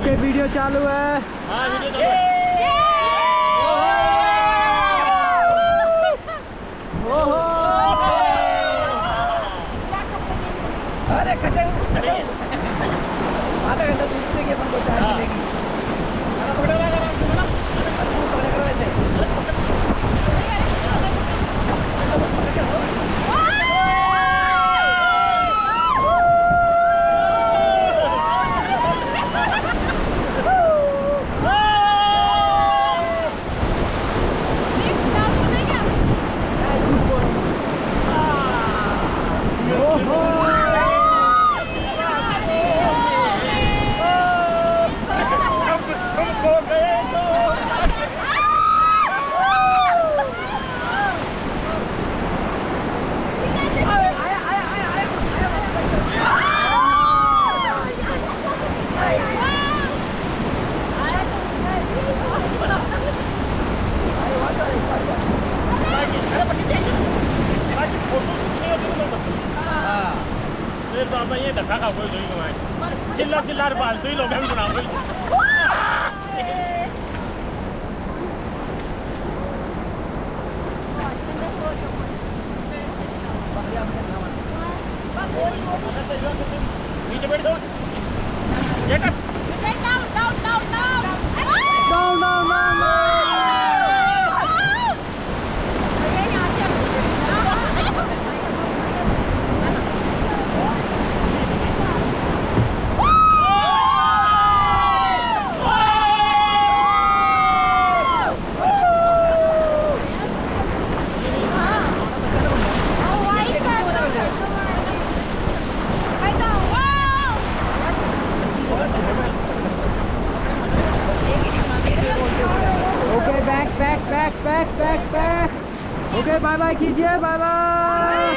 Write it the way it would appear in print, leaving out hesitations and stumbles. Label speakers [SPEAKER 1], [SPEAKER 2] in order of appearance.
[SPEAKER 1] Okay video चालू है।
[SPEAKER 2] हाँ वीडियो चालू है।
[SPEAKER 1] अरे कटे
[SPEAKER 2] चलिए
[SPEAKER 1] आधा घंटा तो इसमें के अपन को चार्ज मिलेगी।
[SPEAKER 2] पकड़ो
[SPEAKER 1] पकड़ करो ऐसे।
[SPEAKER 2] बाबा ये धक्का खा कोई जोई कमाए चिल्ला चिल्ला फालतू ही लोग हम बना कोई नीचे बैठ जाओ get up
[SPEAKER 1] okay back back back back back back. Okay bye bye कीजिए, बाय बाय।